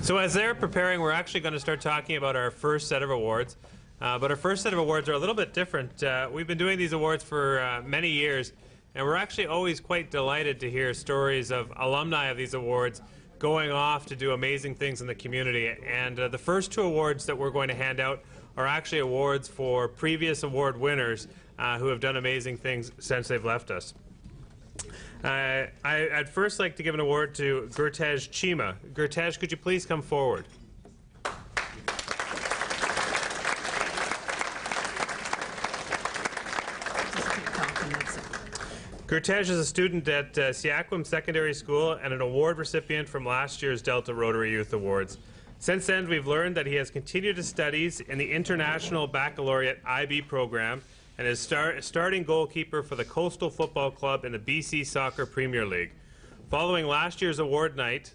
So as they're preparing, we're actually going to start talking about our first set of awards. But our first set of awards are a little bit different. We've been doing these awards for many years, and we're actually always quite delighted to hear stories of alumni of these awards going off to do amazing things in the community. And the first two awards that we're going to hand out are actually awards for previous award winners who have done amazing things since they've left us. I'd first like to give an award to Gurtej Chima. Gurtej, could you please come forward? Gurtej is a student at Siakwam Secondary School and an award recipient from last year's Delta Rotary Youth Awards. Since then, we've learned that he has continued his studies in the International Baccalaureate IB program and is starting goalkeeper for the Coastal Football Club in the BC Soccer Premier League. Following last year's awards nights,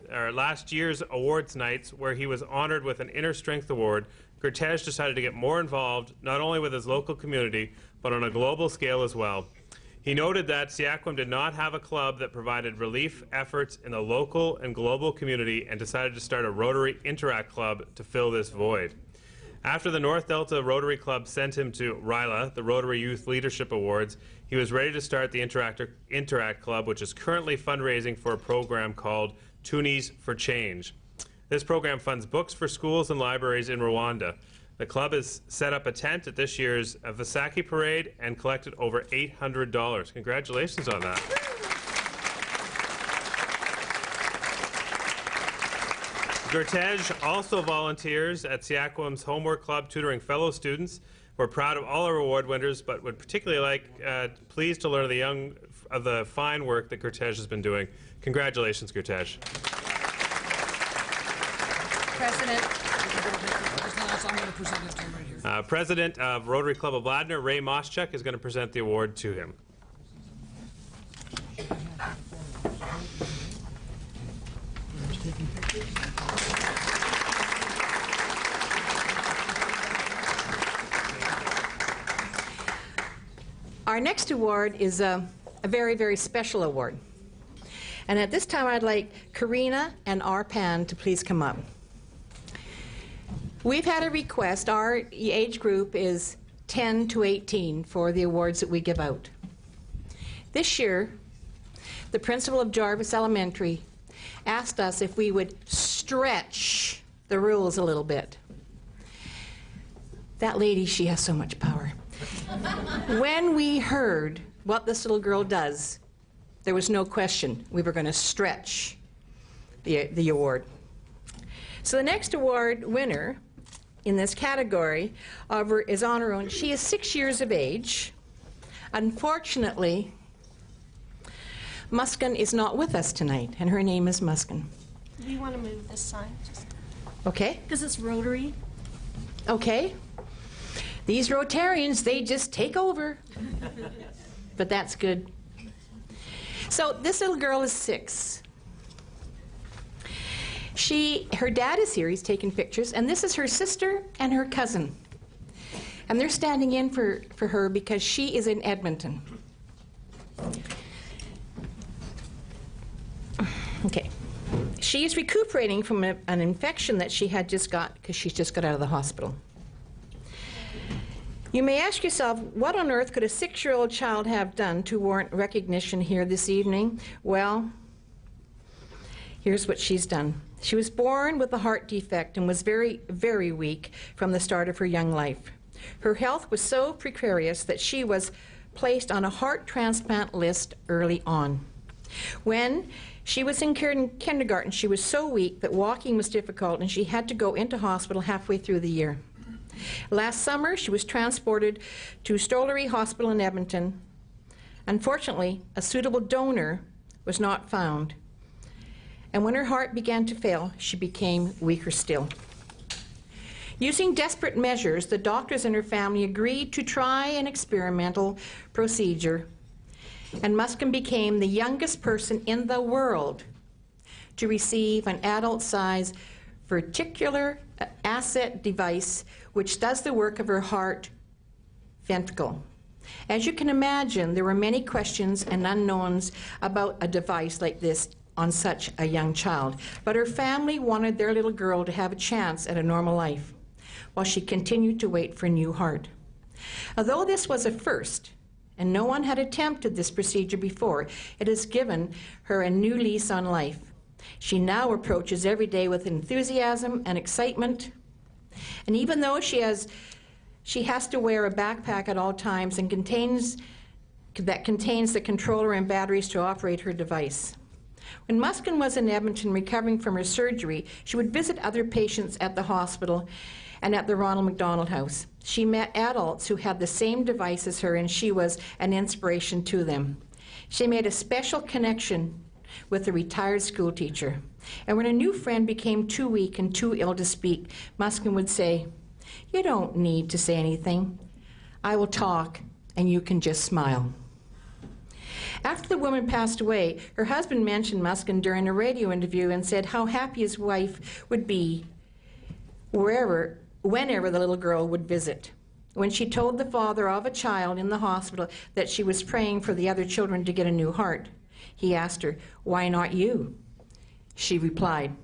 where he was honored with an Inner Strength Award, Gurtej decided to get more involved, not only with his local community, but on a global scale as well. He noted that Siakwam did not have a club that provided relief efforts in the local and global community and decided to start a Rotary Interact Club to fill this void. After the North Delta Rotary Club sent him to RYLA, the Rotary Youth Leadership Awards, he was ready to start the Interact Club, which is currently fundraising for a program called Tunis for Change. This program funds books for schools and libraries in Rwanda. The club has set up a tent at this year's Visaki Parade and collected over $800. Congratulations on that. Gurtej also volunteers at Siakwam's Homework Club, tutoring fellow students. We're proud of all our award winners, but would particularly pleased to learn of the fine work that Gurtej has been doing. Congratulations, Gurtej. President. I'm going to present it to him right here. President of Rotary Club of Ladner, Ray Moschuk, is going to present the award to him. Our next award is a very, very special award. And at this time, I'd like Karina and Arpan to please come up. We've had a request. Our age group is 10 to 18 for the awards that we give out. This year, the principal of Jarvis Elementary asked us if we would stretch the rules a little bit. That lady, she has so much power. When we heard what this little girl does, there was no question we were going to stretch the award. So the next award winner in this category is on her own. She is 6 years of age. Unfortunately, Muskin is not with us tonight, and her name is Muskin. Do you want to move this sign? Okay. Because it's Rotary. Okay. These Rotarians, they just take over. But that's good. So this little girl is 6. Her dad is here, he's taking pictures, and this is her sister and her cousin. And they're standing in for her because she is in Edmonton. Okay. She is recuperating from an infection that she had just got because she's just got out of the hospital. You may ask yourself, what on earth could a 6-year-old child have done to warrant recognition here this evening? Well, here's what she's done. She was born with a heart defect and was very, very weak from the start of her young life. Her health was so precarious that she was placed on a heart transplant list early on. When she was in kindergarten, she was so weak that walking was difficult and she had to go into hospital halfway through the year. Last summer, she was transported to Stollery Hospital in Edmonton. Unfortunately, a suitable donor was not found. And when her heart began to fail, she became weaker still. Using desperate measures, the doctors and her family agreed to try an experimental procedure, and Muskin became the youngest person in the world to receive an adult-size ventricular asset device which does the work of her heart ventricle. As you can imagine, there were many questions and unknowns about a device like this on such a young child, but her family wanted their little girl to have a chance at a normal life, while she continued to wait for a new heart. Although this was a first, and no one had attempted this procedure before, it has given her a new lease on life. She now approaches every day with enthusiasm and excitement, and even though she has to wear a backpack at all times and contains the controller and batteries to operate her device. When Muskin was in Edmonton recovering from her surgery, she would visit other patients at the hospital and at the Ronald McDonald House. She met adults who had the same device as her, and she was an inspiration to them. She made a special connection with a retired school teacher. And when a new friend became too weak and too ill to speak, Muskin would say, "You don't need to say anything. I will talk, and you can just smile." After the woman passed away, her husband mentioned Muskin during a radio interview and said how happy his wife would be whenever the little girl would visit. When she told the father of a child in the hospital that she was praying for the other children to get a new heart, he asked her, "Why not you?" She replied,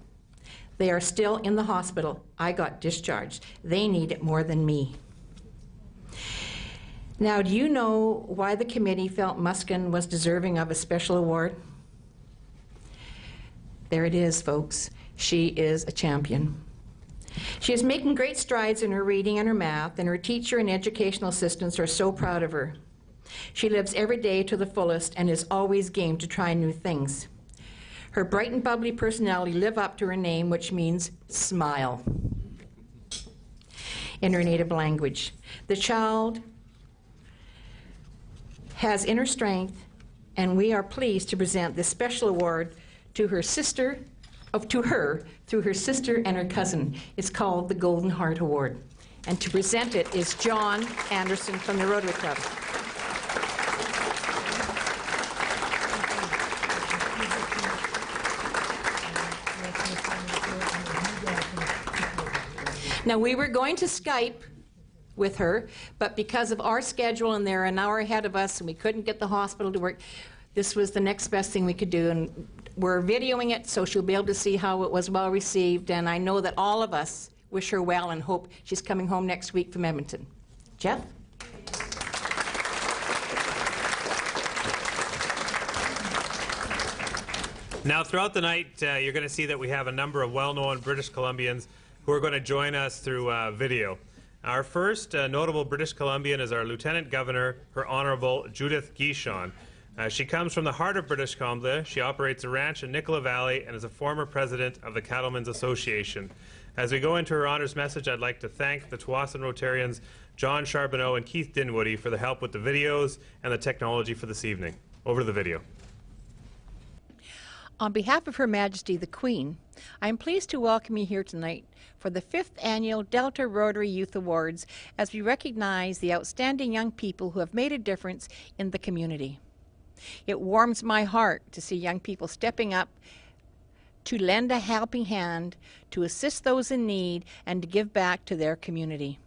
"They are still in the hospital. I got discharged. They need it more than me." Now, do you know why the committee felt Muskin was deserving of a special award? There it is, folks. She is a champion. She is making great strides in her reading and her math, and her teacher and educational assistants are so proud of her. She lives every day to the fullest and is always game to try new things. Her bright and bubbly personality live up to her name, which means smile in her native language. The child has inner strength, and we are pleased to present this special award to her through her sister and her cousin. It's called the Golden Heart Award. And to present it is John Anderson from the Rotary Club. Now, we were going to Skype with her, but because of our schedule and they're an hour ahead of us and we couldn't get the hospital to work, this was the next best thing we could do, and we're videoing it so she'll be able to see how it was well received, and I know that all of us wish her well and hope she's coming home next week from Edmonton. Jeff? Now, throughout the night, you're going to see that we have a number of well-known British Columbians who are going to join us through video. Our first notable British Columbian is our Lieutenant Governor, Her Honourable Judith Guichon. She comes from the heart of British Columbia. She operates a ranch in Nicola Valley and is a former president of the Cattlemen's Association. As we go into her honours message, I'd like to thank the Tsawwassen Rotarians, John Charbonneau and Keith Dinwoody, for the help with the videos and the technology for this evening. Over to the video. On behalf of Her Majesty the Queen, I am pleased to welcome you here tonight for the 5th Annual Delta Rotary Youth Awards, as we recognize the outstanding young people who have made a difference in the community. It warms my heart to see young people stepping up to lend a helping hand, to assist those in need, and to give back to their community.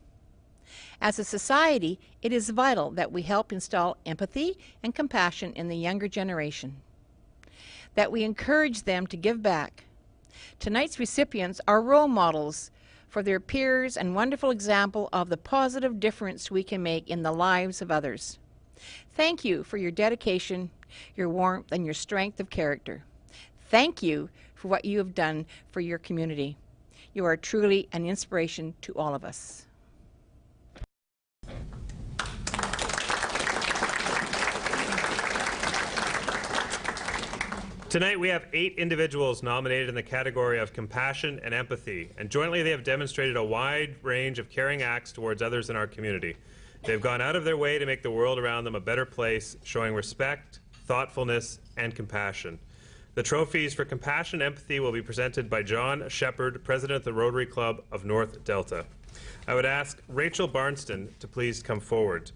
As a society, it is vital that we help install empathy and compassion in the younger generation, that we encourage them to give back. Tonight's recipients are role models for their peers and wonderful example of the positive difference we can make in the lives of others. Thank you for your dedication, your warmth, and your strength of character. Thank you for what you have done for your community. You are truly an inspiration to all of us. Tonight we have 8 individuals nominated in the category of compassion and empathy, and jointly they have demonstrated a wide range of caring acts towards others in our community. They've gone out of their way to make the world around them a better place, showing respect, thoughtfulness, and compassion. The trophies for compassion and empathy will be presented by John Shepard, President of the Rotary Club of North Delta. I would ask Rachel Barnston to please come forward.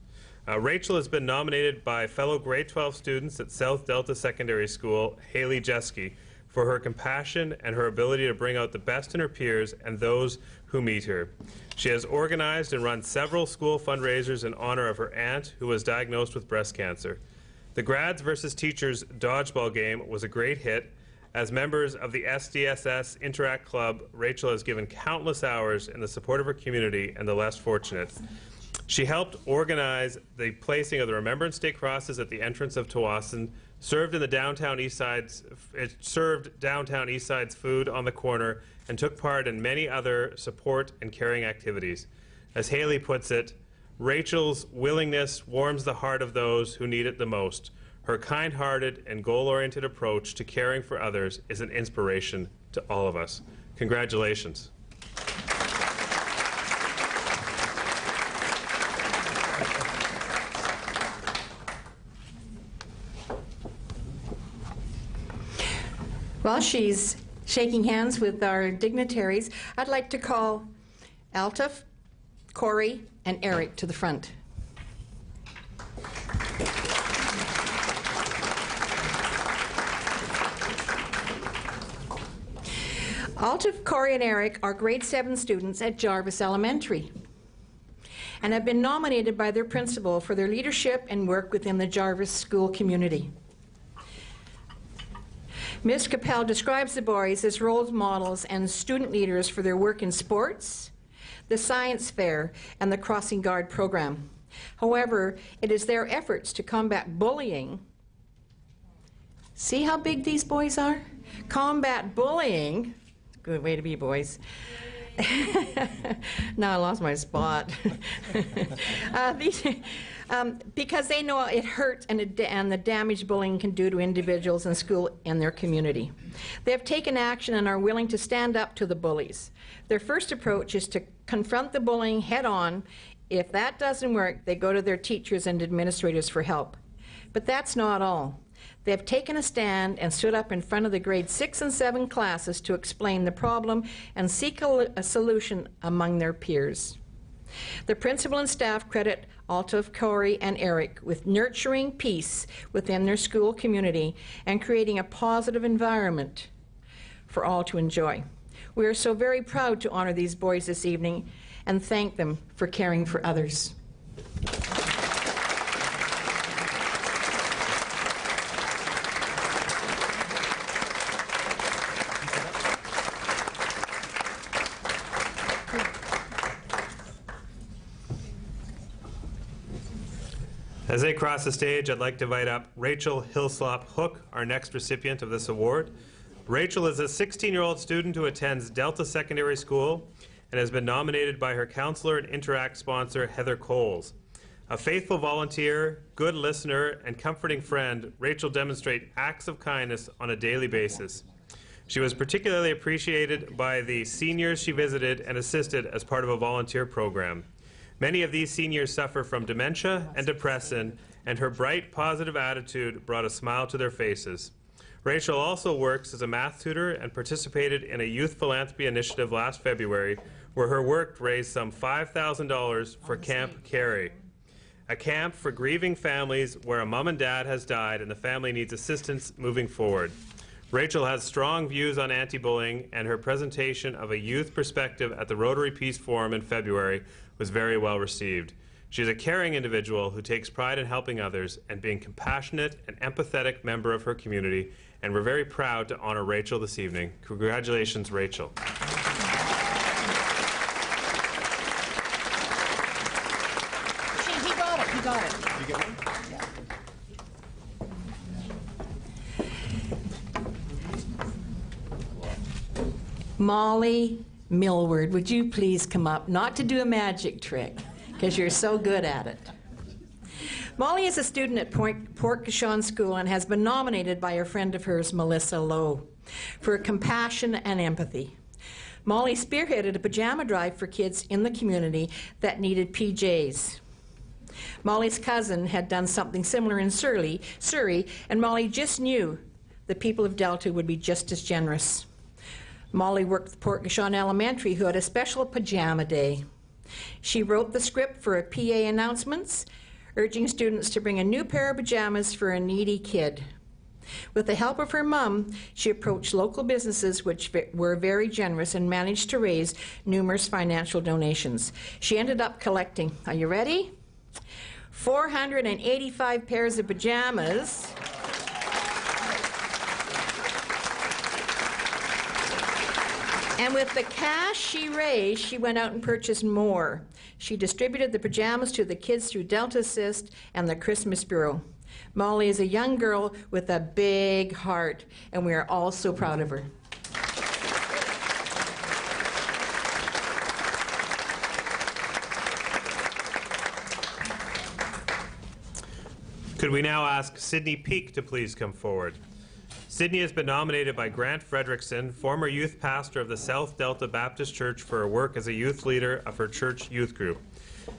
Rachel has been nominated by fellow grade 12 students at South Delta Secondary School, Haley Jeske, for her compassion and her ability to bring out the best in her peers and those who meet her. She has organized and run several school fundraisers in honor of her aunt, who was diagnosed with breast cancer. The Grads versus Teachers dodgeball game was a great hit, As members of the SDSS Interact Club, Rachel has given countless hours in the support of her community and the less fortunate. She helped organize the placing of the Remembrance Day crosses at the entrance of Tawasin, served downtown East Side's food on the corner, and took part in many other support and caring activities. As Haley puts it, Rachel's willingness warms the heart of those who need it the most. Her kind-hearted and goal-oriented approach to caring for others is an inspiration to all of us. Congratulations. While she's shaking hands with our dignitaries, I'd like to call Altaf, Corey, and Eric to the front. Altaf, Corey, and Eric are grade 7 students at Jarvis Elementary and have been nominated by their principal for their leadership and work within the Jarvis school community. Ms. Capel describes the boys as role models and student leaders for their work in sports, the science fair, and the Crossing Guard program. However, it is their efforts to combat bullying. See how big these boys are? Combat bullying. Good way to be, boys. Now I lost my spot. Because they know it hurts and the damage bullying can do to individuals in school and their community. They have taken action and are willing to stand up to the bullies. Their first approach is to confront the bullying head on. If that doesn't work, they go to their teachers and administrators for help. But that's not all. They have taken a stand and stood up in front of the grade 6 and 7 classes to explain the problem and seek a solution among their peers. The principal and staff credit Altaf, Corey, and Eric with nurturing peace within their school community and creating a positive environment for all to enjoy. We are so very proud to honor these boys this evening and thank them for caring for others. As they cross the stage, I'd like to invite up Rachel Hillslop Hook, our next recipient of this award. Rachel is a 16-year-old student who attends Delta Secondary School and has been nominated by her counselor and Interact sponsor, Heather Coles. A faithful volunteer, good listener, and comforting friend, Rachel demonstrates acts of kindness on a daily basis. She was particularly appreciated by the seniors she visited and assisted as part of a volunteer program. Many of these seniors suffer from dementia and depression, and her bright, positive attitude brought a smile to their faces. Rachel also works as a math tutor and participated in a youth philanthropy initiative last February, where her work raised some $5,000 for Camp Carey, a camp for grieving families where a mom and dad has died and the family needs assistance moving forward. Rachel has strong views on anti-bullying, and her presentation of a youth perspective at the Rotary Peace Forum in February was very well received. She's a caring individual who takes pride in helping others and being a compassionate and empathetic member of her community, and we're very proud to honor Rachel this evening. Congratulations, Rachel. He got it. He got it. You get one? Yeah. Molly Millward, would you please come up? Not to do a magic trick, because you're so good at it. Molly is a student at Port Cashon School and has been nominated by a friend of hers, Melissa Lowe, for compassion and empathy. Molly spearheaded a pajama drive for kids in the community that needed PJs. Molly's cousin had done something similar in Surrey, and Molly just knew the people of Delta would be just as generous. Molly worked with Port Cashon Elementary, who had a special pajama day. She wrote the script for a PA announcements, urging students to bring a new pair of pajamas for a needy kid. With the help of her mom, she approached local businesses which were very generous and managed to raise numerous financial donations. She ended up collecting, are you ready? 485 pairs of pajamas And with the cash she raised, she went out and purchased more. She distributed the pajamas to the kids through Delta Assist and the Christmas Bureau. Molly is a young girl with a big heart, and we are all so proud of her. Could we now ask Sydney Peak to please come forward? Sydney has been nominated by Grant Fredrickson, former youth pastor of the South Delta Baptist Church, for her work as a youth leader of her church youth group.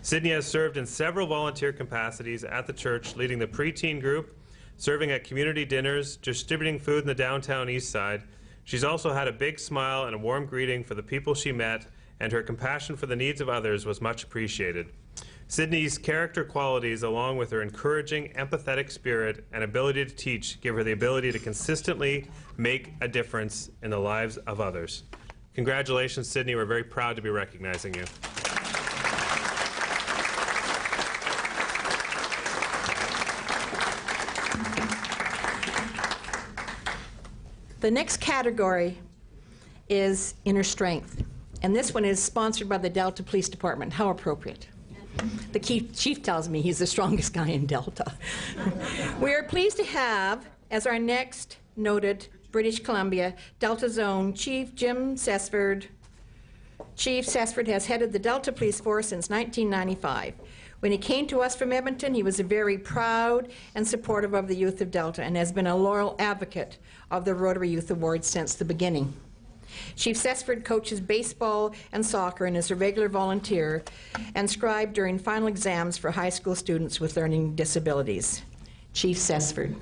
Sydney has served in several volunteer capacities at the church, leading the preteen group, serving at community dinners, distributing food in the downtown east side. She's also had a big smile and a warm greeting for the people she met, and her compassion for the needs of others was much appreciated. Sydney's character qualities, along with her encouraging, empathetic spirit and ability to teach, give her the ability to consistently make a difference in the lives of others. Congratulations, Sydney. We're very proud to be recognizing you. The next category is inner strength, and this one is sponsored by the Delta Police Department. How appropriate. The chief tells me he's the strongest guy in Delta. We are pleased to have, as our next noted British Columbia Delta Zone Chief Jim Sesford. Chief Sesford has headed the Delta Police Force since 1995. When he came to us from Edmonton, he was very proud and supportive of the youth of Delta and has been a loyal advocate of the Rotary Youth Awards since the beginning. Chief Sesford coaches baseball and soccer and is a regular volunteer and scribe during final exams for high school students with learning disabilities. Chief Sesford.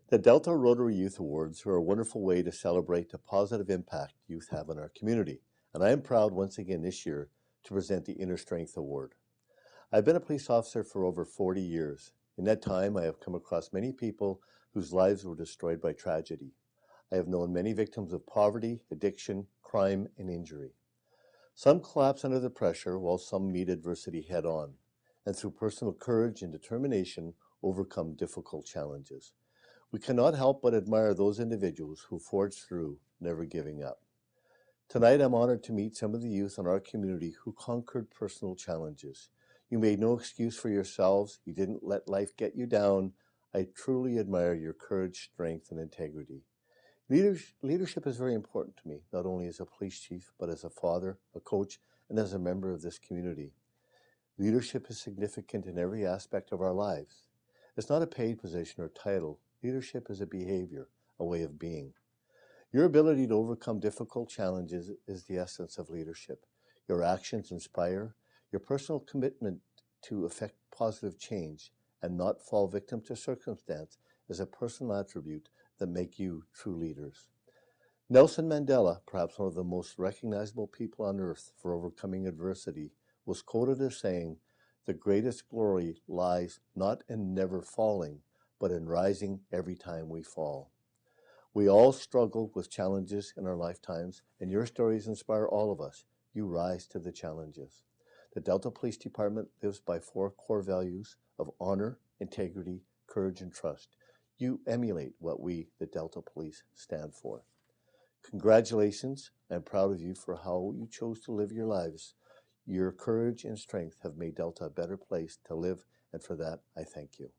The Delta Rotary Youth Awards are a wonderful way to celebrate the positive impact youth have on our community, and I am proud once again this year to present the Inner Strength Award. I've been a police officer for over 40 years. In that time, I have come across many people whose lives were destroyed by tragedy. I have known many victims of poverty, addiction, crime, and injury. Some collapse under the pressure while some meet adversity head on, and through personal courage and determination overcome difficult challenges. We cannot help but admire those individuals who forge through, never giving up. Tonight, I'm honored to meet some of the youth in our community who conquered personal challenges. You made no excuse for yourselves. You didn't let life get you down. I truly admire your courage, strength, and integrity. Leadership is very important to me, not only as a police chief, but as a father, a coach, and as a member of this community. Leadership is significant in every aspect of our lives. It's not a paid position or title. Leadership is a behavior, a way of being. Your ability to overcome difficult challenges is the essence of leadership. Your actions inspire. Your personal commitment to effect positive change and not fall victim to circumstance is a personal attribute that make you true leaders. Nelson Mandela, perhaps one of the most recognizable people on earth for overcoming adversity, was quoted as saying, "The greatest glory lies not in never falling, but in rising every time we fall." We all struggle with challenges in our lifetimes, and your stories inspire all of us. You rise to the challenges. The Delta Police Department lives by 4 core values of honor, integrity, courage, and trust. You emulate what we, the Delta Police, stand for. Congratulations. I'm proud of you for how you chose to live your lives. Your courage and strength have made Delta a better place to live, and for that, I thank you.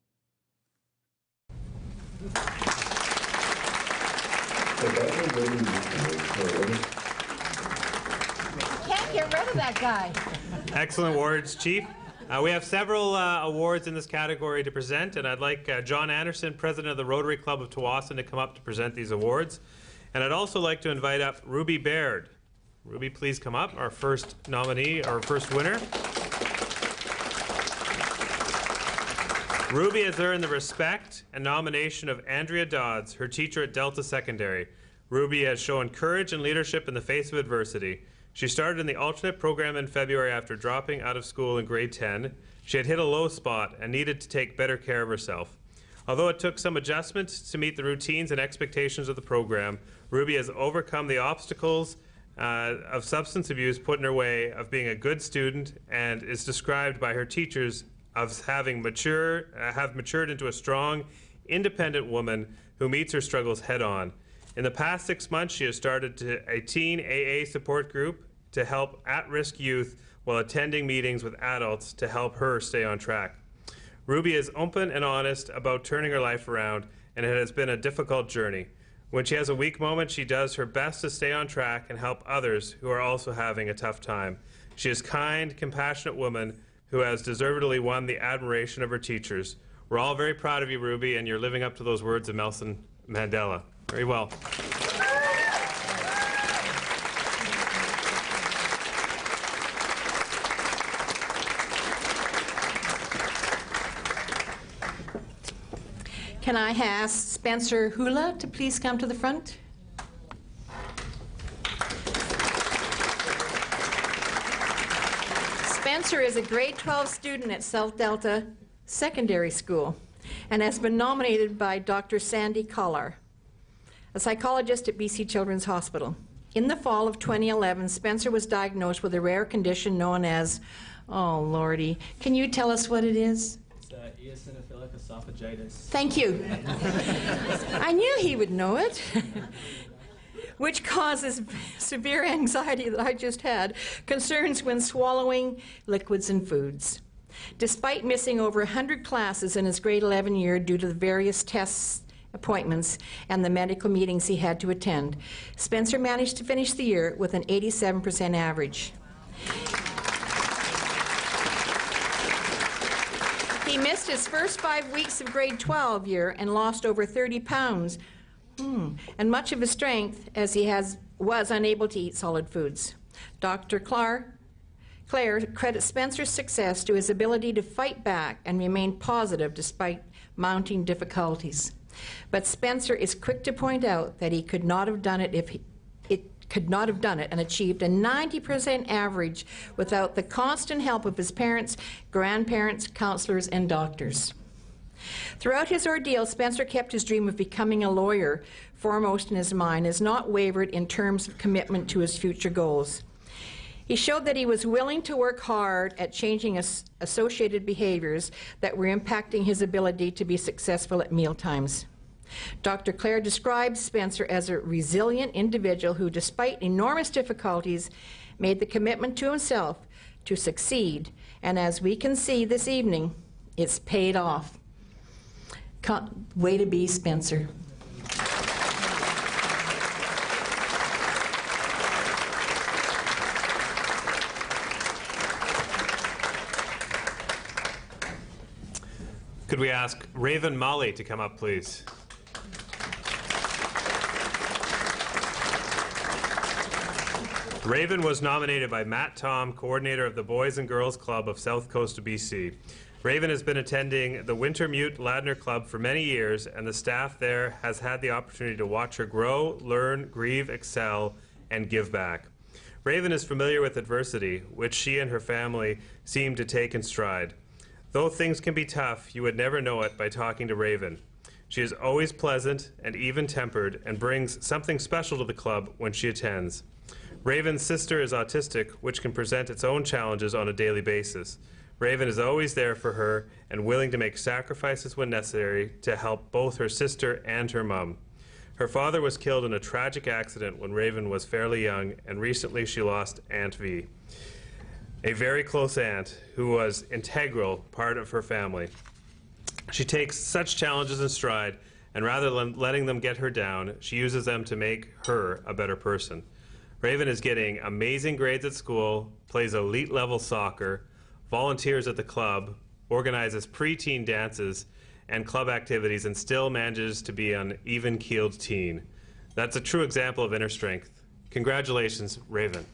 Can't get rid of that guy. Excellent words, Chief. We have several awards in this category to present, and I'd like John Anderson, President of the Rotary Club of Tsawwassen, to come up to present these awards. And I'd also like to invite up Ruby Baird. Ruby, please come up, our first nominee, our first winner. Ruby has earned the respect and nomination of Andrea Dodds, her teacher at Delta Secondary. Ruby has shown courage and leadership in the face of adversity. She started in the alternate program in February after dropping out of school in grade 10. She had hit a low spot and needed to take better care of herself. Although it took some adjustments to meet the routines and expectations of the program, Ruby has overcome the obstacles of substance abuse put in her way of being a good student, and is described by her teachers as having matured into a strong, independent woman who meets her struggles head on. In the past 6 months, she has started a teen AA support group to help at-risk youth while attending meetings with adults to help her stay on track. Ruby is open and honest about turning her life around, and it has been a difficult journey. When she has a weak moment, she does her best to stay on track and help others who are also having a tough time. She is a kind, compassionate woman who has deservedly won the admiration of her teachers. We're all very proud of you, Ruby, and you're living up to those words of Nelson Mandela. Very well. Can I ask Spencer Hula to please come to the front? Spencer is a grade 12 student at South Delta Secondary School and has been nominated by Dr. Sandy Collar, a psychologist at BC Children's Hospital. In the fall of 2011, Spencer was diagnosed with a rare condition known as, oh lordy, can you tell us what it is? Eosinophilic esophagitis. Thank you. I knew he would know it. Which causes severe anxiety that I just had, concerns when swallowing liquids and foods. Despite missing over 100 classes in his grade 11 year due to the various tests, appointments, and the medical meetings he had to attend, Spencer managed to finish the year with an 87% average. He missed his first 5 weeks of grade 12 year and lost over 30 pounds, and much of his strength as he was unable to eat solid foods. Dr. Claire credits Spencer's success to his ability to fight back and remain positive despite mounting difficulties. But Spencer is quick to point out that he could not have done it and achieved a 90% average without the constant help of his parents, grandparents, counselors, and doctors. Throughout his ordeal, Spencer kept his dream of becoming a lawyer foremost in his mind, has not wavered in terms of commitment to his future goals. He showed that he was willing to work hard at changing associated behaviors that were impacting his ability to be successful at mealtimes. Dr. Claire describes Spencer as a resilient individual who, despite enormous difficulties, made the commitment to himself to succeed. And as we can see this evening, it's paid off. Way to be, Spencer. Could we ask Raven Molly to come up, please? Raven was nominated by Matt Tom, coordinator of the Boys and Girls Club of South Coast of BC. Raven has been attending the Wintermute Ladner Club for many years, and the staff there has had the opportunity to watch her grow, learn, grieve, excel, and give back. Raven is familiar with adversity, which she and her family seem to take in stride. Though things can be tough, you would never know it by talking to Raven. She is always pleasant and even-tempered and brings something special to the club when she attends. Raven's sister is autistic, which can present its own challenges on a daily basis. Raven is always there for her and willing to make sacrifices when necessary to help both her sister and her mom. Her father was killed in a tragic accident when Raven was fairly young, and recently she lost Aunt V, a very close aunt who was an integral part of her family. She takes such challenges in stride, and rather than letting them get her down, she uses them to make her a better person. Raven is getting amazing grades at school, plays elite-level soccer, volunteers at the club, organizes preteen dances and club activities, and still manages to be an even-keeled teen. That's a true example of inner strength. Congratulations, Raven.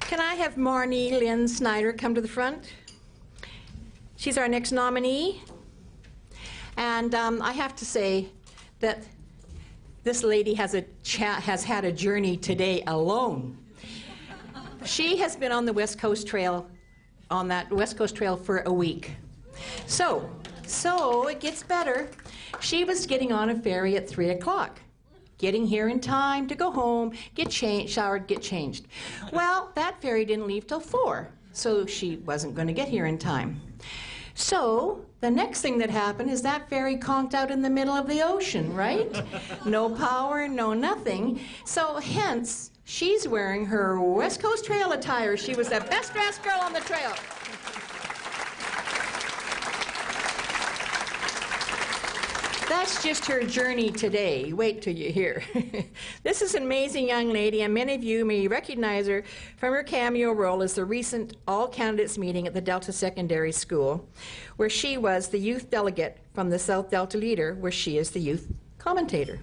Can I have Marnie Lynn Snyder come to the front? She's our next nominee. And I have to say that this lady has had a journey today alone. She has been on the West Coast Trail, on that West Coast Trail for a week. So it gets better. She was getting on a ferry at 3 o'clock. getting here in time to go home, get showered, get changed. Well, that ferry didn't leave till 4, so she wasn't going to get here in time. So the next thing that happened is that ferry conked out in the middle of the ocean, right? No power, no nothing. So hence, she's wearing her West Coast Trail attire. She was the best dressed girl on the trail. That's just her journey today. Wait till you hear. This is an amazing young lady, and many of you may recognize her from her cameo role as the recent all-candidates meeting at the Delta Secondary School, where she was the youth delegate from the South Delta Leader, where she is the youth commentator.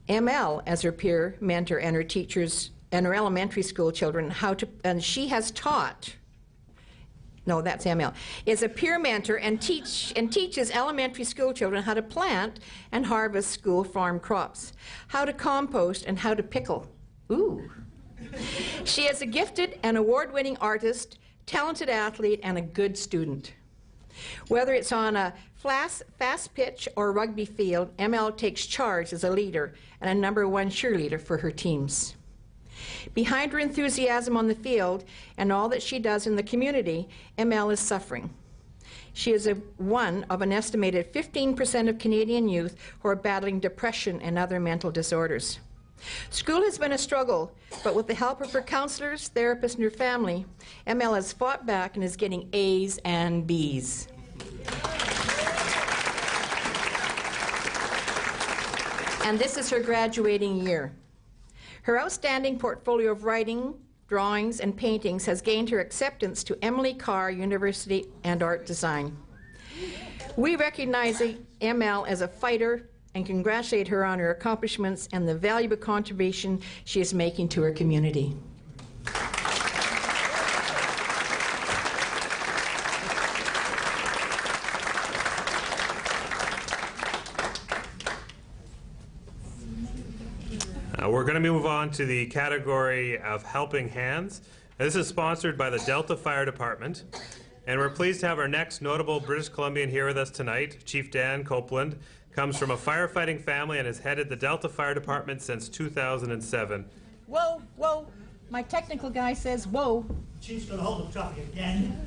ML as her peer mentor and her teachers and her elementary school children and she has taught. No, that's ML, is a peer mentor and teaches elementary school children how to plant and harvest school farm crops, how to compost, and how to pickle. Ooh. She is a gifted and award-winning artist, talented athlete, and a good student. Whether it's on a fast pitch or rugby field, ML takes charge as a leader and a #1 cheerleader for her teams. Behind her enthusiasm on the field and all that she does in the community, ML is suffering. She is one of an estimated 15% of Canadian youth who are battling depression and other mental disorders. School has been a struggle, but with the help of her counselors, therapists, and her family, ML has fought back and is getting A's and B's. And this is her graduating year. Her outstanding portfolio of writing, drawings, and paintings has gained her acceptance to Emily Carr University and Art Design. We recognize ML as a fighter and congratulate her on her accomplishments and the valuable contribution she is making to her community. We're going to move on to the category of Helping Hands. This is sponsored by the Delta Fire Department. And we're pleased to have our next notable British Columbian here with us tonight. Chief Dan Copeland comes from a firefighting family and has headed the Delta Fire Department since 2007. Whoa, whoa. My technical guy says whoa. Chief's going to hold the truck again.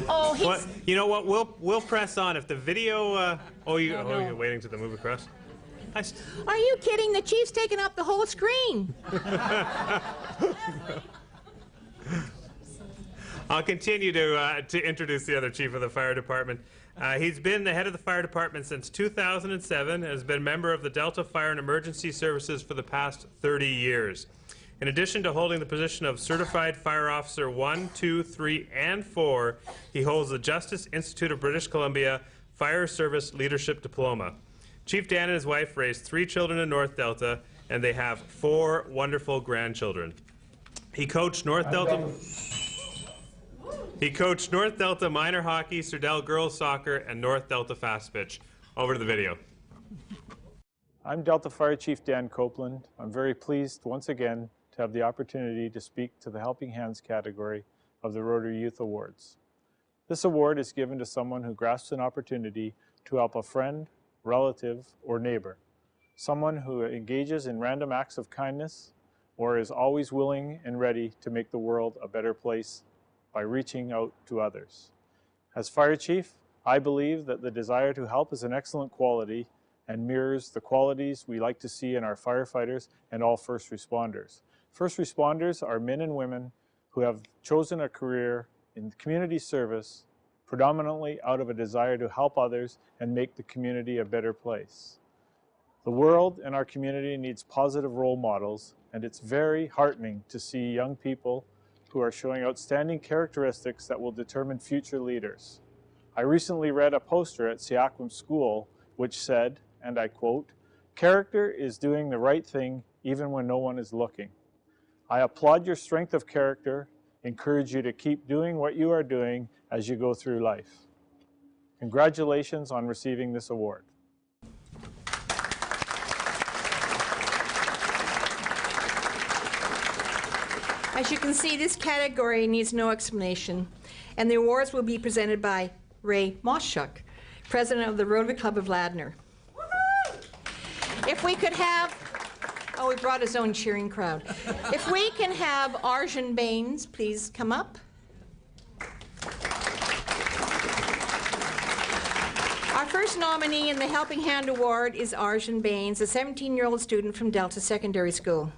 Oh, he's... Well, you know what? We'll press on. If the video... you're waiting to the move across? Are you kidding? The chief's taking up the whole screen. I'll continue to introduce the other chief of the fire department. He's been the head of the fire department since 2007 and has been a member of the Delta Fire and Emergency Services for the past 30 years. In addition to holding the position of Certified Fire Officer 1, 2, 3, and 4, he holds the Justice Institute of British Columbia Fire Service Leadership Diploma. Chief Dan and his wife raised 3 children in North Delta, and they have 4 wonderful grandchildren. He coached North Delta minor hockey, Serdell girls soccer, and North Delta fast pitch. Over to the video. I'm Delta Fire Chief Dan Copeland. I'm very pleased once again to have the opportunity to speak to the Helping Hands category of the Rotary Youth Awards. This award is given to someone who grasps an opportunity to help a friend, relative, or neighbor, someone who engages in random acts of kindness or is always willing and ready to make the world a better place by reaching out to others. As Fire Chief, I believe that the desire to help is an excellent quality and mirrors the qualities we like to see in our firefighters and all first responders. First responders are men and women who have chosen a career in community service predominantly out of a desire to help others and make the community a better place. The world and our community needs positive role models, and it's very heartening to see young people who are showing outstanding characteristics that will determine future leaders. I recently read a poster at Siakwam School which said, and I quote, "Character is doing the right thing even when no one is looking." I applaud your strength of character, encourage you to keep doing what you are doing as you go through life. Congratulations on receiving this award. As you can see, this category needs no explanation, and the awards will be presented by Ray Moschuk, president of the Rotary Club of Ladner. we could have, oh, we brought his own cheering crowd. If we can have Arjun Baines please come up. Our first nominee in the Helping Hand Award is Arjun Baines, a 17-year-old student from Delta Secondary School.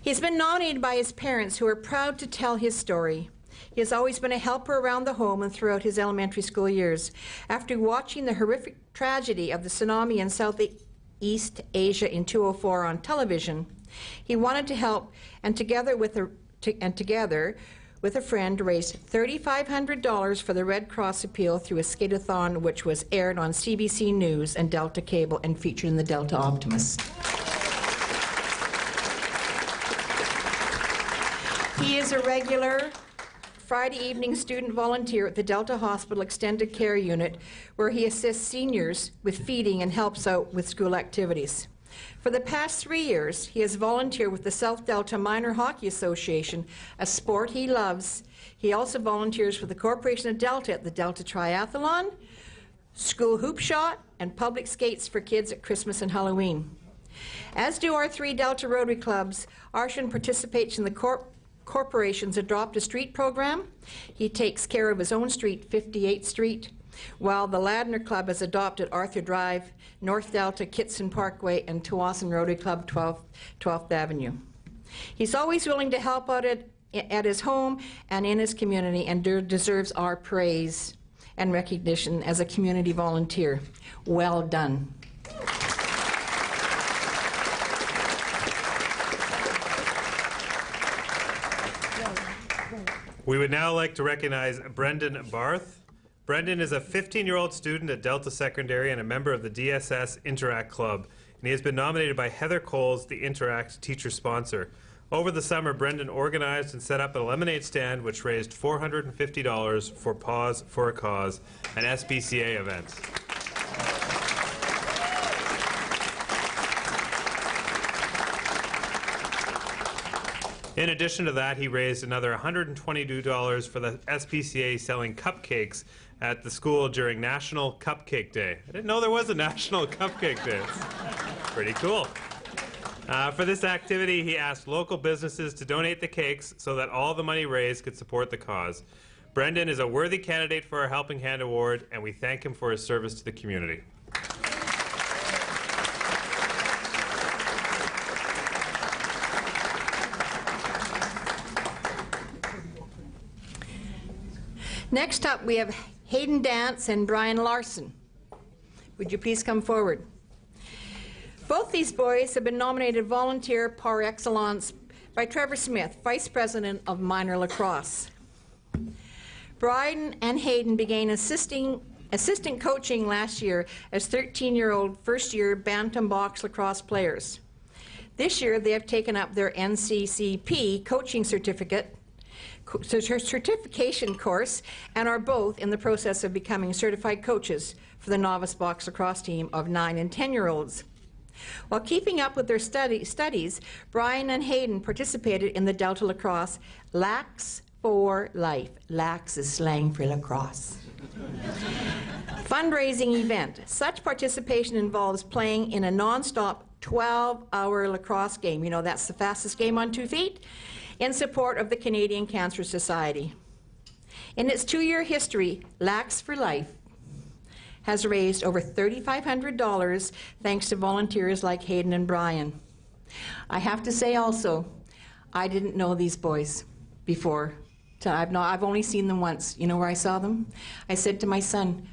He's been nominated by his parents, who are proud to tell his story. He has always been a helper around the home and throughout his elementary school years. After watching the horrific tragedy of the tsunami in Southeast Asia in 2004 on television, he wanted to help, and together with a friend raised $3,500 for the Red Cross appeal through a skate-a-thon, which was aired on CBC News and Delta Cable and featured in the Delta Optimist. He is a regular Friday evening student volunteer at the Delta Hospital Extended Care Unit, where he assists seniors with feeding and helps out with school activities. For the past 3 years, he has volunteered with the South Delta Minor Hockey Association, a sport he loves. He also volunteers for the Corporation of Delta at the Delta Triathlon, school hoop shot, and public skates for kids at Christmas and Halloween. As do our 3 Delta Rotary clubs, Arjun participates in the corporation's Adopt a Street program. He takes care of his own street, 58th Street, while the Ladner Club has adopted Arthur Drive, North Delta, Kitson Parkway, and Tawasin Rotary Club, 12th Avenue. He's always willing to help out at his home and in his community, and deserves our praise and recognition as a community volunteer. Well done. We would now like to recognize Brendan Barth. Brendan is a 15-year-old student at Delta Secondary and a member of the DSS Interact Club, and he has been nominated by Heather Coles, the Interact teacher sponsor. Over the summer, Brendan organized and set up a lemonade stand which raised $450 for Paws for a Cause, an SPCA event. In addition to that, he raised another $122 for the SPCA selling cupcakes at the school during National Cupcake Day. I didn't know there was a National Cupcake Day. It's pretty cool. For this activity, he asked local businesses to donate the cakes so that all the money raised could support the cause. Brendan is a worthy candidate for our Helping Hand Award, and we thank him for his service to the community. Next up, we have Hayden Dance and Brian Larson. Would you please come forward? Both these boys have been nominated volunteer par excellence by Trevor Smith, Vice President of Minor Lacrosse. Brian and Hayden began assistant coaching last year as 13-year-old first-year Bantam Box lacrosse players. This year, they have taken up their NCCP coaching certification course and are both in the process of becoming certified coaches for the novice box lacrosse team of 9 and 10-year-olds. While keeping up with their studies, Brian and Hayden participated in the Delta Lacrosse Lax for Life. Lax is slang for lacrosse. Fundraising event. Such participation involves playing in a non-stop 12-hour lacrosse game. You know, that's the fastest game on 2 feet, in support of the Canadian Cancer Society. In its 2-year history, Lax for Life has raised over $3,500 thanks to volunteers like Hayden and Brian. I have to say also, I didn't know these boys before. I've only seen them once. You know where I saw them? I said to my son,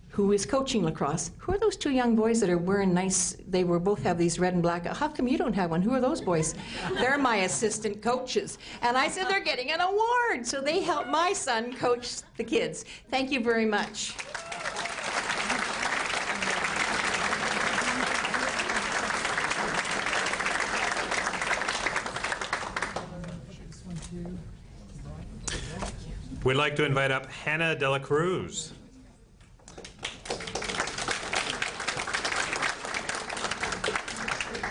who is coaching lacrosse, who are those 2 young boys that are wearing nice, they both have these red and black, how come you don't have one? Who are those boys? They're my assistant coaches. And I said, they're getting an award. So they help my son coach the kids. Thank you very much. We'd like to invite up Hannah De La Cruz.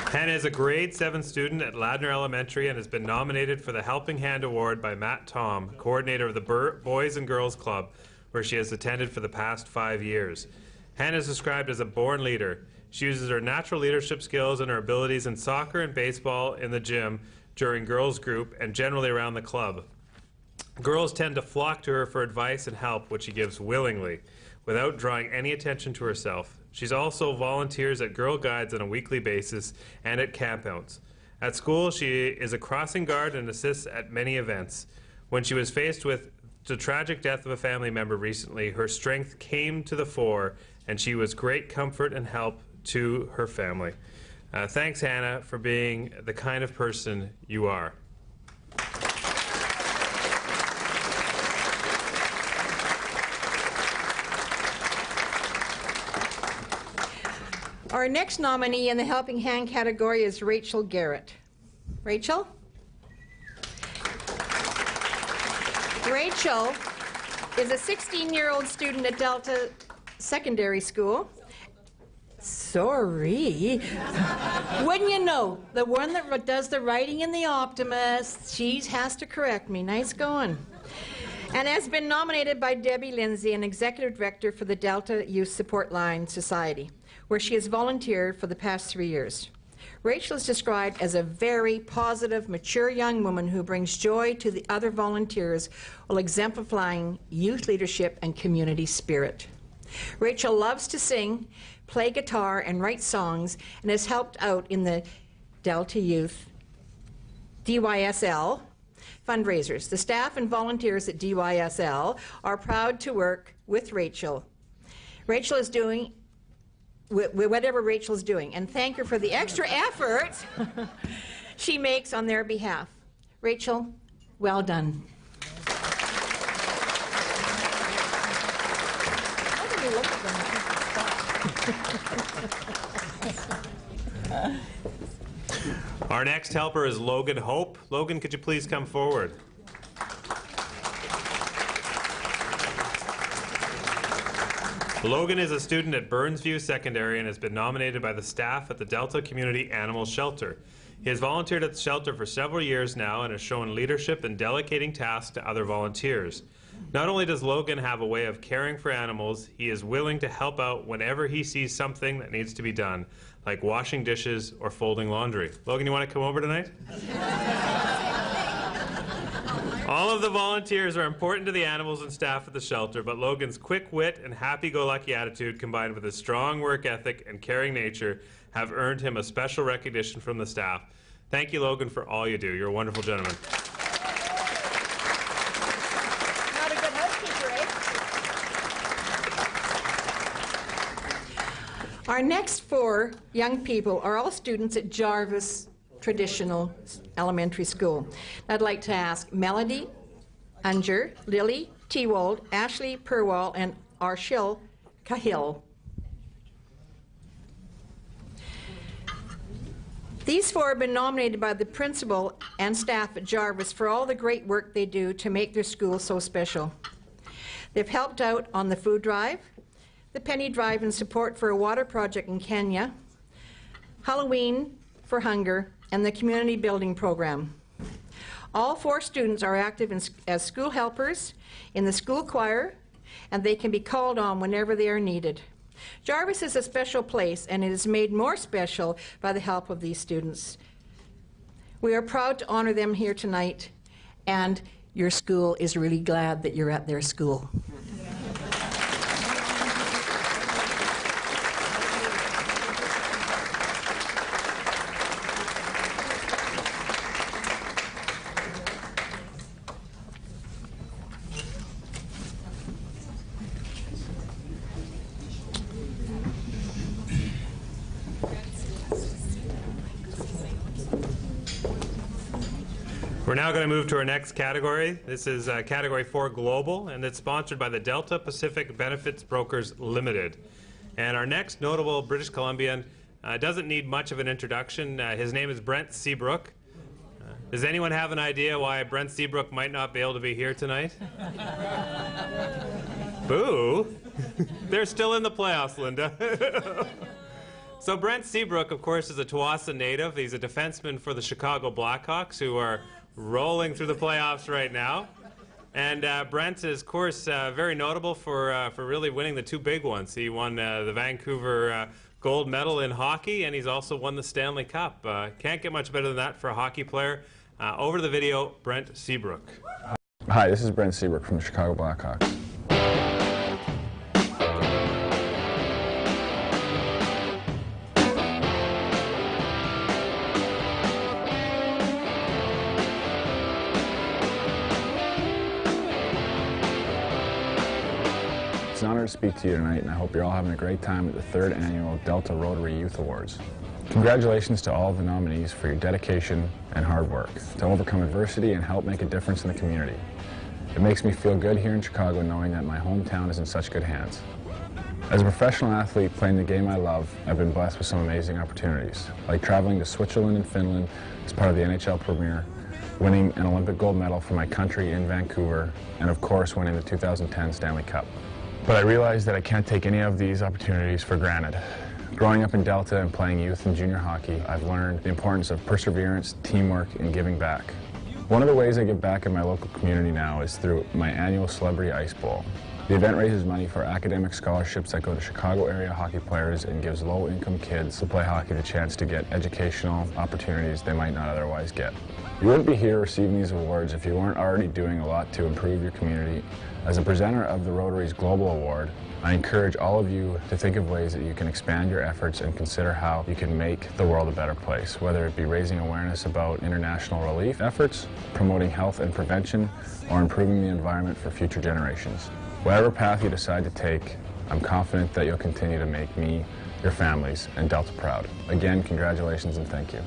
Hannah is a grade 7 student at Ladner Elementary and has been nominated for the Helping Hand Award by Matt Tom, coordinator of the Boys and Girls Club, where she has attended for the past 5 years. Hannah is described as a born leader. She uses her natural leadership skills and her abilities in soccer and baseball in the gym during girls' group and generally around the club. Girls tend to flock to her for advice and help, which she gives willingly, without drawing any attention to herself. She's also volunteers at Girl Guides on a weekly basis and at campouts. At school, she is a crossing guard and assists at many events. When she was faced with the tragic death of a family member recently, her strength came to the fore, and she was great comfort and help to her family. Thanks, Hannah, for being the kind of person you are. Our next nominee in the Helping Hand category is Rachel Garrett. Rachel? Rachel is a 16-year-old student at Delta Secondary School. Sorry. Wouldn't you know, the one that does the writing in the Optimist, she has to correct me. Nice going. And has been nominated by Debbie Lindsay, an executive director for the Delta Youth Support Line Society, where she has volunteered for the past 3 years. Rachel is described as a very positive, mature young woman who brings joy to the other volunteers while exemplifying youth leadership and community spirit. Rachel loves to sing, play guitar, and write songs, and has helped out in the Delta Youth DYSL fundraisers. The staff and volunteers at DYSL are proud to work with Rachel. Rachel is doing whatever Rachel's doing, and thank her for the extra effort she makes on their behalf. Rachel, well done. Our next helper is Logan Hope. Logan, could you please come forward? Logan is a student at Burnsview Secondary and has been nominated by the staff at the Delta Community Animal Shelter. He has volunteered at the shelter for several years now and has shown leadership in delegating tasks to other volunteers. Not only does Logan have a way of caring for animals, he is willing to help out whenever he sees something that needs to be done, like washing dishes or folding laundry. Logan, you want to come over tonight? All of the volunteers are important to the animals and staff at the shelter, but Logan's quick wit and happy-go-lucky attitude combined with his strong work ethic and caring nature have earned him a special recognition from the staff. Thank you, Logan, for all you do. You're a wonderful gentleman. Not a good housekeeper, eh? Our next 4 young people are all students at Jarvis Traditional Elementary School. I'd like to ask Melody Unger, Lily Tewold, Ashley Purwall, and Arshil Cahill. These 4 have been nominated by the principal and staff at Jarvis for all the great work they do to make their school so special. They've helped out on the food drive, the penny drive in support for a water project in Kenya, Halloween for Hunger, and the community building program. All 4 students are active as school helpers in the school choir, and they can be called on whenever they are needed. Jarvis is a special place, and it is made more special by the help of these students. We are proud to honor them here tonight, and your school is really glad that you're at their school. We're now going to move to our next category. This is Category 4 Global, and it's sponsored by the Delta Pacific Benefits Brokers Limited. And our next notable British Columbian doesn't need much of an introduction. His name is Brent Seabrook. Does anyone have an idea why Brent Seabrook might not be able to be here tonight? Boo! They're still in the playoffs, Linda. So Brent Seabrook, of course, is a Tuwasa native. He's a defenseman for the Chicago Blackhawks, who are rolling through the playoffs right now. And Brent is, of course, very notable for really winning the 2 big ones. He won the Vancouver gold medal in hockey, and he's also won the Stanley Cup. Can't get much better than that for a hockey player. Over to the video, Brent Seabrook. Hi, this is Brent Seabrook from the Chicago Blackhawks. It's an honor to speak to you tonight, and I hope you're all having a great time at the 3rd Annual Delta Rotary Youth Awards. Congratulations to all of the nominees for your dedication and hard work to overcome adversity and help make a difference in the community. It makes me feel good here in Chicago knowing that my hometown is in such good hands. As a professional athlete playing the game I love, I've been blessed with some amazing opportunities, like traveling to Switzerland and Finland as part of the NHL Premier, winning an Olympic gold medal for my country in Vancouver, and of course winning the 2010 Stanley Cup. But I realize that I can't take any of these opportunities for granted. Growing up in Delta and playing youth and junior hockey, I've learned the importance of perseverance, teamwork, and giving back. One of the ways I give back in my local community now is through my annual Celebrity Ice Bowl. The event raises money for academic scholarships that go to Chicago area hockey players and gives low-income kids who play hockey the chance to get educational opportunities they might not otherwise get. You wouldn't be here receiving these awards if you weren't already doing a lot to improve your community. As a presenter of the Rotary's Global Award, I encourage all of you to think of ways that you can expand your efforts and consider how you can make the world a better place, whether it be raising awareness about international relief efforts, promoting health and prevention, or improving the environment for future generations. Whatever path you decide to take, I'm confident that you'll continue to make me, your families, and Delta proud. Again, congratulations and thank you.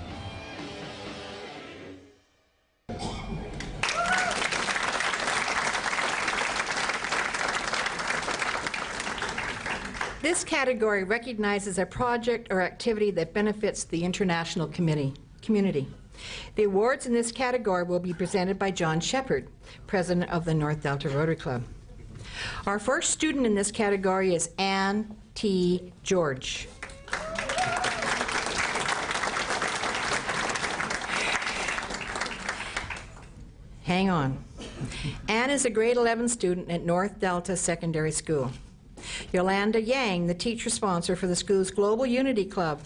This category recognizes a project or activity that benefits the international community. The awards in this category will be presented by John Shepard, president of the North Delta Rotary Club. Our first student in this category is Ann T. George. Hang on. Ann is a grade 11 student at North Delta Secondary School. Yolanda Yang, the teacher sponsor for the school's Global Unity Club.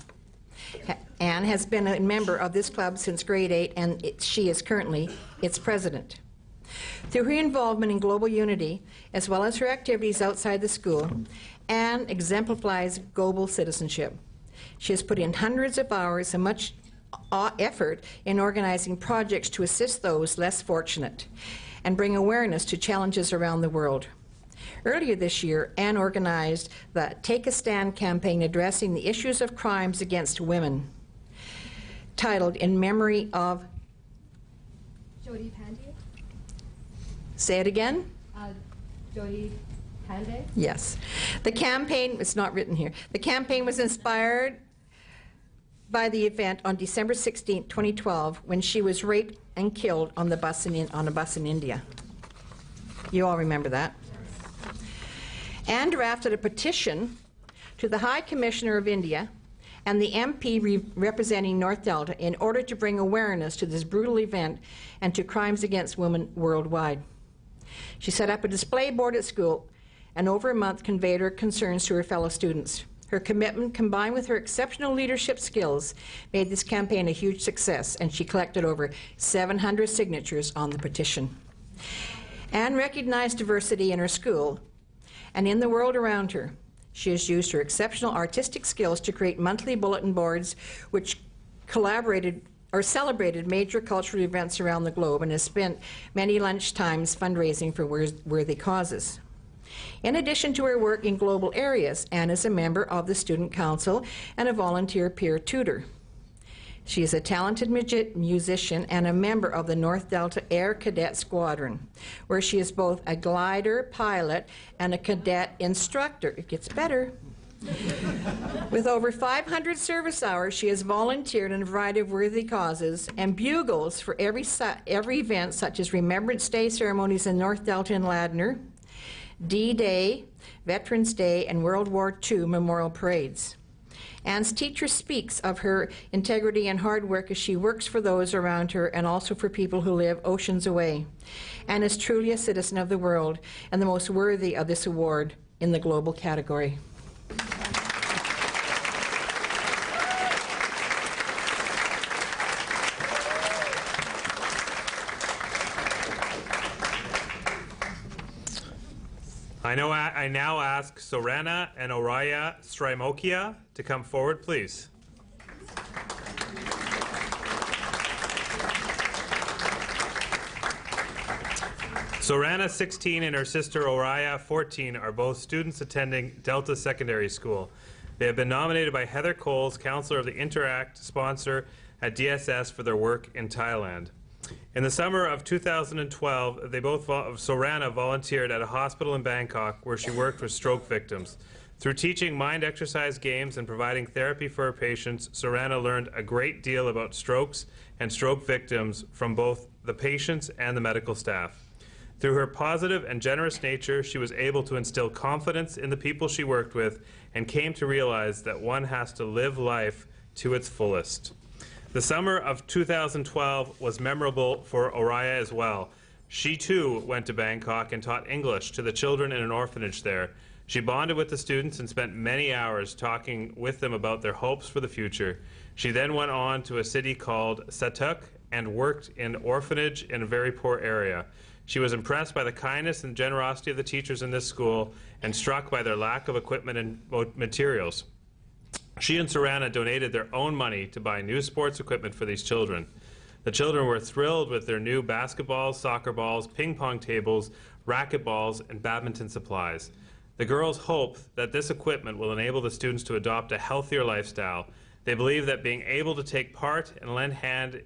Ann has been a member of this club since grade 8, and she is currently its president. Through her involvement in Global Unity, as well as her activities outside the school, Ann exemplifies global citizenship. She has put in hundreds of hours and much effort in organizing projects to assist those less fortunate and bring awareness to challenges around the world. Earlier this year, Ann organized the Take a Stand campaign addressing the issues of crimes against women, titled In Memory of... Jody Pandey. Say it again? Jody Pandey. Yes. The campaign, it's not written here, the campaign was inspired by the event on December 16, 2012, when she was raped and killed on a bus in India. You all remember that? Ann drafted a petition to the High Commissioner of India and the MP representing North Delta in order to bring awareness to this brutal event and to crimes against women worldwide. She set up a display board at school and over a month conveyed her concerns to her fellow students. Her commitment, combined with her exceptional leadership skills, made this campaign a huge success, and she collected over 700 signatures on the petition. Ann recognized diversity in her school and in the world around her. She has used her exceptional artistic skills to create monthly bulletin boards which celebrated major cultural events around the globe and has spent many lunch times fundraising for worthy causes. In addition to her work in global areas, Ann is a member of the Student Council and a volunteer peer tutor. She is a talented musician and a member of the North Delta Air Cadet Squadron, where she is both a glider pilot and a cadet instructor. It gets better. With over 500 service hours, she has volunteered in a variety of worthy causes and bugles for every event, such as Remembrance Day ceremonies in North Delta and Ladner, D-Day, Veterans Day, and World War II memorial parades. Ann's teacher speaks of her integrity and hard work as she works for those around her and also for people who live oceans away. Ann is truly a citizen of the world and the most worthy of this award in the global category. I now ask Sorana and Oraya Strimokia to come forward, please. Sorana, 16, and her sister Oraya, 14, are both students attending Delta Secondary School. They have been nominated by Heather Coles, counselor of the Interact sponsor at DSS, for their work in Thailand. In the summer of 2012, Sorana volunteered at a hospital in Bangkok where she worked with stroke victims. Through teaching mind exercise games and providing therapy for her patients, Sorana learned a great deal about strokes and stroke victims from both the patients and the medical staff. Through her positive and generous nature, she was able to instill confidence in the people she worked with and came to realize that one has to live life to its fullest. The summer of 2012 was memorable for Oraya as well. She too went to Bangkok and taught English to the children in an orphanage there. She bonded with the students and spent many hours talking with them about their hopes for the future. She then went on to a city called Satuk and worked in an orphanage in a very poor area. She was impressed by the kindness and generosity of the teachers in this school and struck by their lack of equipment and materials. She and Sorana donated their own money to buy new sports equipment for these children. The children were thrilled with their new basketballs, soccer balls, ping pong tables, racquetballs, and badminton supplies. The girls hope that this equipment will enable the students to adopt a healthier lifestyle. They believe that being able to take part and lend hand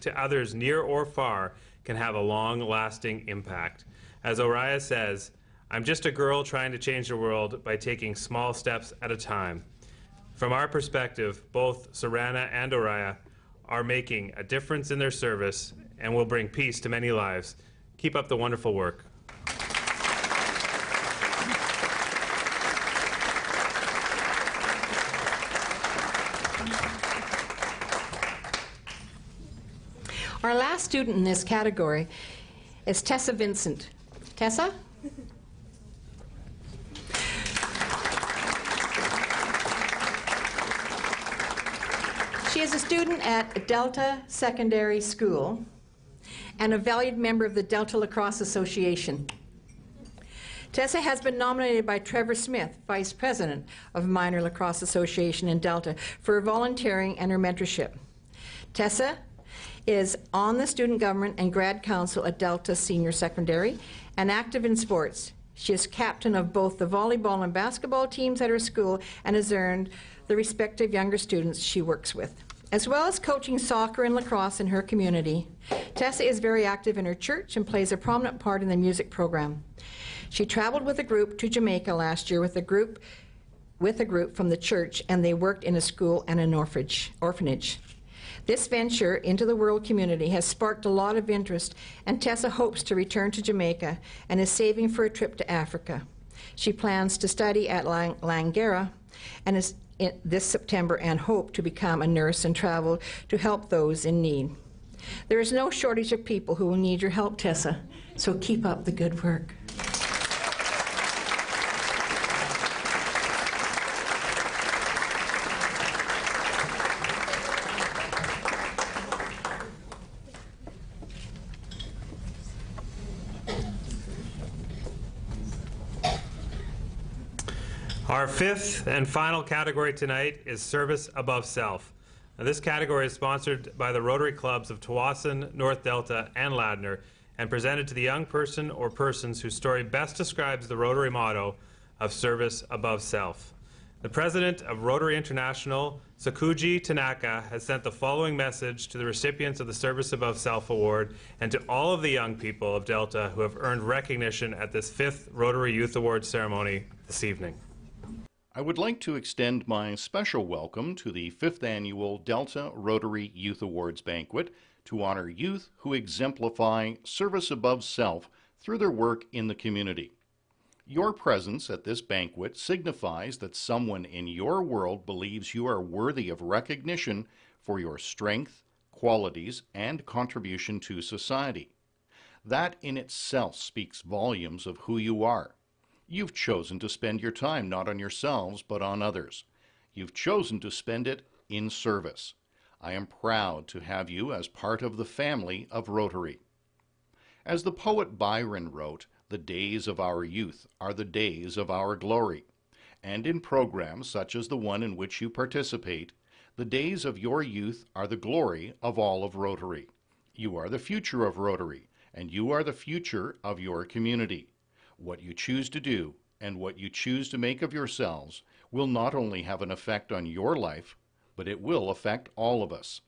to others near or far can have a long-lasting impact. As Oraya says, "I'm just a girl trying to change the world by taking small steps at a time." From our perspective, both Sorana and Oraya are making a difference in their service and will bring peace to many lives. Keep up the wonderful work. Our last student in this category is Tessa Vincent. Tessa? She is a student at Delta Secondary School and a valued member of the Delta Lacrosse Association. Tessa has been nominated by Trevor Smith, Vice President of Minor Lacrosse Association in Delta, for her volunteering and her mentorship. Tessa is on the Student Government and Grad Council at Delta Senior Secondary and active in sports. She is captain of both the volleyball and basketball teams at her school and has earned the respective younger students she works with. As well as coaching soccer and lacrosse in her community, Tessa is very active in her church and plays a prominent part in the music program. She traveled with a group to Jamaica last year with a group from the church, and they worked in a school and an orphanage. This venture into the world community has sparked a lot of interest, and Tessa hopes to return to Jamaica and is saving for a trip to Africa. She plans to study at Langara and is this September and hope to become a nurse and travel to help those in need. There is no shortage of people who will need your help, Tessa, so keep up the good work. Our fifth and final category tonight is Service Above Self. Now, this category is sponsored by the Rotary Clubs of Tawasin, North Delta, and Ladner, and presented to the young person or persons whose story best describes the Rotary motto of Service Above Self. The president of Rotary International, Sakuji Tanaka, has sent the following message to the recipients of the Service Above Self Award and to all of the young people of Delta who have earned recognition at this 5th Rotary Youth Award ceremony this evening. I would like to extend my special welcome to the 5th Annual Delta Rotary Youth Awards Banquet to honor youth who exemplify service above self through their work in the community. Your presence at this banquet signifies that someone in your world believes you are worthy of recognition for your strength, qualities, and contribution to society. That in itself speaks volumes of who you are. You've chosen to spend your time not on yourselves, but on others. You've chosen to spend it in service. I am proud to have you as part of the family of Rotary. As the poet Byron wrote, The days of our youth are the days of our glory. And in programs such as the one in which you participate, the days of your youth are the glory of all of Rotary. You are the future of Rotary, and you are the future of your community. What you choose to do and what you choose to make of yourselves will not only have an effect on your life, but it will affect all of us.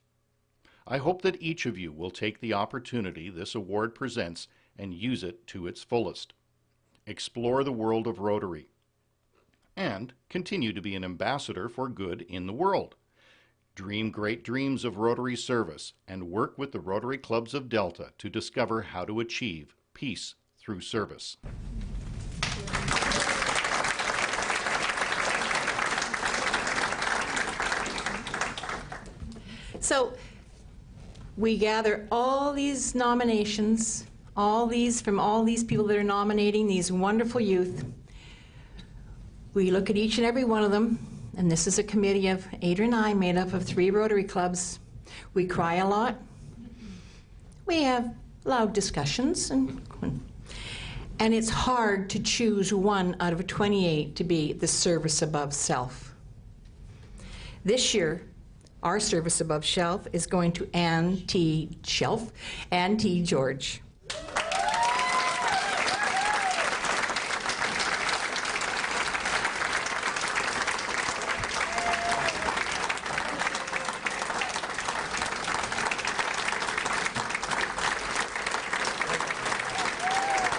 I hope that each of you will take the opportunity this award presents and use it to its fullest. Explore the world of Rotary, and continue to be an ambassador for good in the world. Dream great dreams of Rotary service and work with the Rotary Clubs of Delta to discover how to achieve peace through service. So we gather all these nominations, from all these people that are nominating these wonderful youth. We look at each and every one of them, and this is a committee of 8 or 9 made up of 3 Rotary clubs. We cry a lot. We have loud discussions, and it's hard to choose one out of 28 to be the service above self. This year, our service above shelf is going to Ann T. George.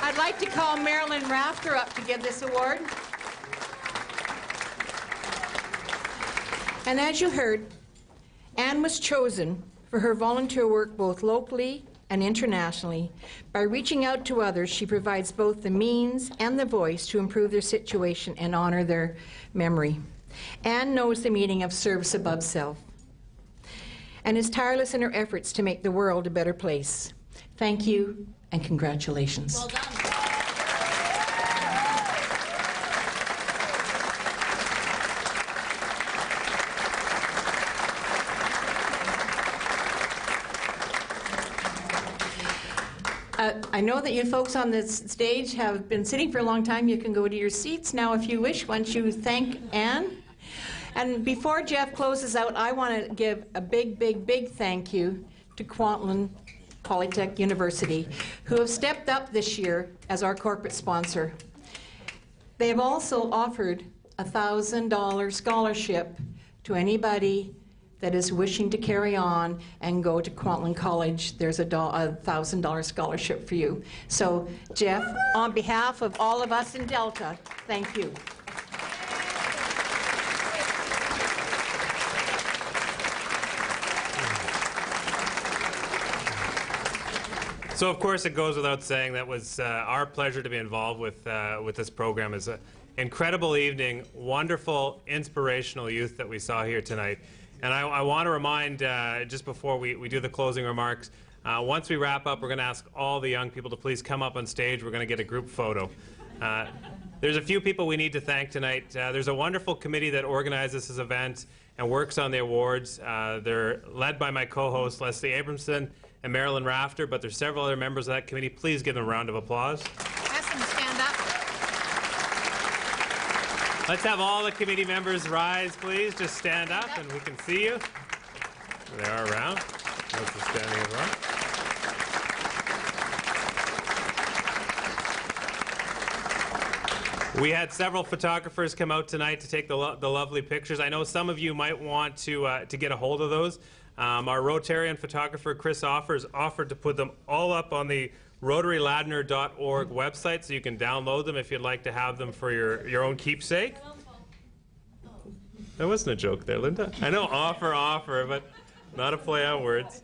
I'd like to call Marilyn Rafter up to give this award. And as you heard, Anne was chosen for her volunteer work both locally and internationally. By reaching out to others, she provides both the means and the voice to improve their situation and honor their memory. Anne knows the meaning of service above self and is tireless in her efforts to make the world a better place. Thank you and congratulations. Well done. I know that you folks on this stage have been sitting for a long time. You can go to your seats now if you wish, once you thank Anne. And before Jeff closes out, I want to give a big, big, big thank you to Kwantlen Polytech University, who have stepped up this year as our corporate sponsor. They have also offered a $1,000 scholarship to anybody that is wishing to carry on and go to Kwantlen College. There's a $1,000 scholarship for you. So, Jeff, on behalf of all of us in Delta, thank you. So, of course, it goes without saying that was our pleasure to be involved with this program. It's an incredible evening, wonderful, inspirational youth that we saw here tonight. And I want to remind, just before we do the closing remarks, once we wrap up, we're going to ask all the young people to please come up on stage. We're going to get a group photo. There's a few people we need to thank tonight. There's a wonderful committee that organizes this event and works on the awards. They're led by my co-hosts, Leslie Abramson and Marilyn Rafter, but there's several other members of that committee. Please give them a round of applause. Ask them to stand up. Let's have all the committee members rise, please. Just stand up and we can see you. They are around. Those are standing as well. We had several photographers come out tonight to take the lovely pictures. I know some of you might want to get a hold of those. Our Rotarian photographer, Chris Offers, offered to put them all up on the rotaryladner.org website, so you can download them if you'd like to have them for your own keepsake. That wasn't a joke there, Linda. I know offer, but not a play on words.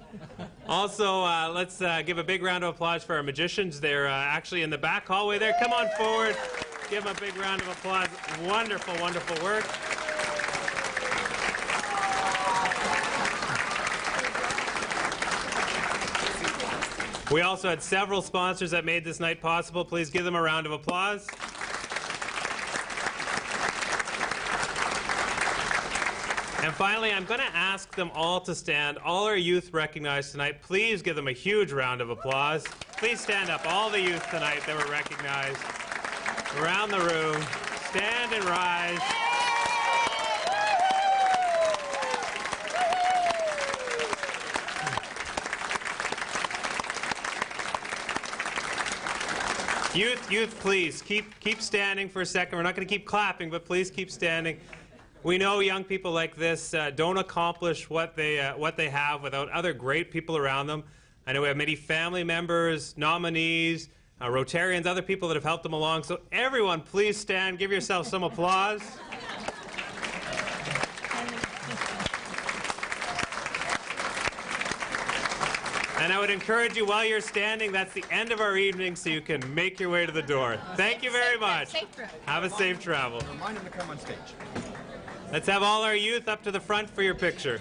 Also, let's give a big round of applause for our magicians. They're actually in the back hallway there. Come on forward. Give them a big round of applause. Wonderful, wonderful work. We also had several sponsors that made this night possible. Please give them a round of applause. And finally, I'm going to ask them all to stand. All our youth recognized tonight. Please give them a huge round of applause. Please stand up, all the youth tonight that were recognized around the room. Stand and rise. Youth, please keep standing for a second. We're not going to keep clapping, but please keep standing. We know young people like this don't accomplish what they have without other great people around them. I know we have many family members, nominees, Rotarians, other people that have helped them along. So everyone, please stand. Give yourself some applause. And I would encourage you, while you're standing, that's the end of our evening, so you can make your way to the door. Thank you very much. Have a safe travel. Remind them to come on stage. Let's have all our youth up to the front for your picture.